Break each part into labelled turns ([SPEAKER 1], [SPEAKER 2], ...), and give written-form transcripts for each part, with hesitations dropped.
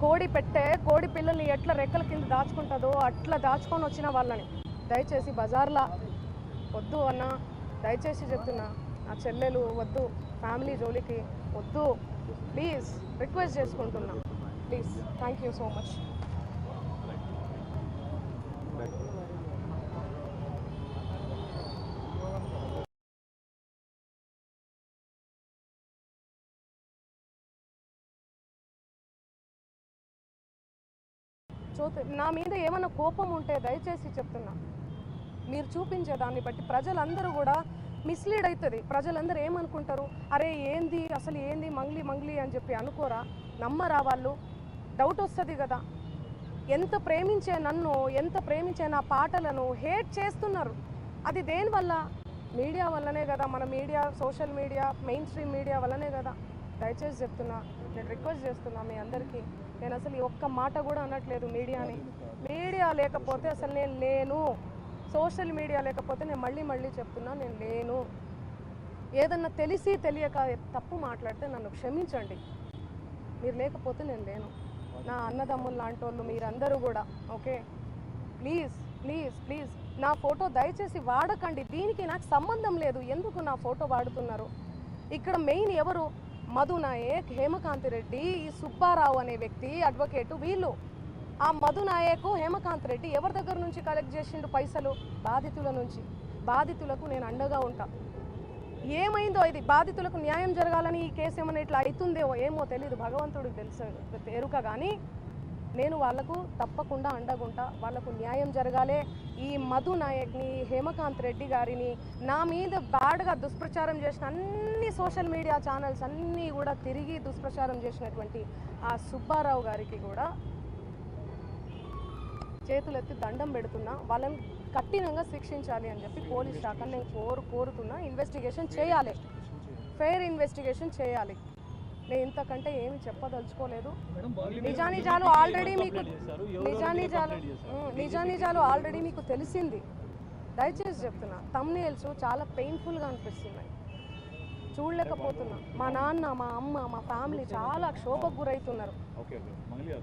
[SPEAKER 1] కోడి పిల్లల్ని ఎట్లా రెక్కల కింద దాచుకుంటుందో అట్లా దాచుకొని వచ్చిన వాళ్ళని దయచేసి బజార్లా వద్దు అన్న, దయచేసి చెప్తున్నా, నా చెల్లెలు వద్దు, ఫ్యామిలీ జోలికి వద్దు, ప్లీజ్ రిక్వెస్ట్ చేసుకుంటున్నా, please. Thank you so much. నా మీద ఏమైనా కోపం ఉంటే దయచేసి చెప్తున్నా, మీరు చూపించే దాన్ని బట్టి ప్రజలందరూ కూడా మిస్లీడ్ అవుతుంది. ప్రజలందరూ ఏమనుకుంటారు, అరే ఏంది అసలు ఏంది మంగ్లీ అని చెప్పి అనుకోరా, నమ్మరా వాళ్ళు? డౌట్ వస్తుంది కదా. ఎంత ప్రేమించే నన్ను, ఎంత ప్రేమించే నా పాటలను హేట్ చేస్తున్నారు. అది దేనివల్ల? మీడియా వల్లనే కదా. మన media, social media, main stream media వల్లనే కదా. దయచేసి చెప్తున్నా, నేను రిక్వెస్ట్ చేస్తున్నా మీ అందరికీ. నేను అసలు ఈ ఒక్క మాట కూడా అనట్లేదు మీడియాని. మీడియా లేకపోతే అసలు నేను లేను. సోషల్ మీడియా లేకపోతే నేను మళ్ళీ చెప్తున్నా, నేను లేను. ఏదన్నా తెలిసి తెలియక తప్పు మాట్లాడితే నన్ను క్షమించండి. మీరు లేకపోతే నేను లేను. నా అన్నదమ్ములు లాంటి వాళ్ళు మీరందరూ కూడా, ఓకే? ప్లీజ్ ప్లీజ్ ప్లీజ్ నా ఫోటో దయచేసి వాడకండి. దీనికి నాకు సంబంధం లేదు. ఎందుకు నా ఫోటో వాడుతున్నారు? ఇక్కడ మెయిన్ ఎవరు? మధు నాయక్, హేమకాంత్ రెడ్డి, ఈ సుబ్బారావు అనే వ్యక్తి, అడ్వకేటు, వీళ్ళు. ఆ మధు నాయక్, హేమకాంత్ రెడ్డి ఎవరి దగ్గర నుంచి కలెక్ట్ చేసిండు పైసలు? బాధితుల నుంచి. బాధితులకు నేను అండగా ఉంటా. ఏమైందో ఇది, బాధితులకు న్యాయం జరగాలని ఈ కేసు ఏమైనా ఇట్లా అవుతుందో ఏమో తెలియదు, భగవంతుడికి తెలుసు ఎరుక. కానీ నేను వాళ్లకు తప్పకుండా అండగుంటా. వాళ్లకు న్యాయం జరగాలి. ఈ మధు నాయక్ని, హేమకాంత్ రెడ్డి గారిని, నా మీద బ్యాడ్గా దుష్ప్రచారం చేసిన అన్ని సోషల్ మీడియా ఛానల్స్ అన్నీ కూడా తిరిగి దుష్ప్రచారం చేసినటువంటి ఆ సుబ్బారావు గారికి కూడా చేతులెత్తి దండం పెడుతున్నా. వాళ్ళని కఠినంగా శిక్షించాలి అని చెప్పి పోలీస్ శాఖను నేను కోరుతున్నా. ఇన్వెస్టిగేషన్ చేయాలి, ఫెయిర్ ఇన్వెస్టిగేషన్ చేయాలి. నేను ఇంతకంటే ఏమి చెప్పదలుచుకోలేదు. నిజానిజాలు ఆల్రెడీ మీకు తెలిసింది. దయచేసి చెప్తున్నా, థంబ్నెయిల్స్ చాలా పెయిన్ఫుల్గా అనిపిస్తున్నాయి, చూడలేకపోతున్నా. మా నాన్న, మా అమ్మ, మా ఫ్యామిలీ చాలా క్షోభకు గురవుతున్నారు.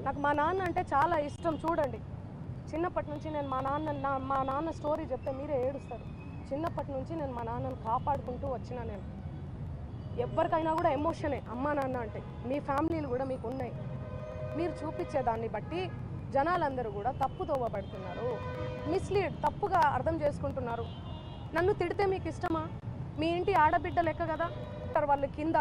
[SPEAKER 1] నాకు మా నాన్న అంటే చాలా ఇష్టం. చూడండి, చిన్నప్పటి నుంచి నేను మా నాన్న స్టోరీ చెప్తే మీరే ఏడుస్తారు. చిన్నప్పటి నుంచి నేను మా నాన్నను కాపాడుకుంటూ వచ్చిన. నేను ఎవరికైనా కూడా ఎమోషనే అమ్మా నాన్న అంటే. మీ ఫ్యామిలీలు కూడా మీకు ఉన్నాయి. మీరు చూపించేదాన్ని బట్టి జనాలందరూ కూడా తప్పుదోవ పడుతున్నారు, మిస్లీడ్, తప్పుగా అర్థం చేసుకుంటున్నారు. నన్ను తిడితే మీకు ఇష్టమా? మీ ఇంటి ఆడబిడ్డ లెక్క కదా. వాళ్ళు కింద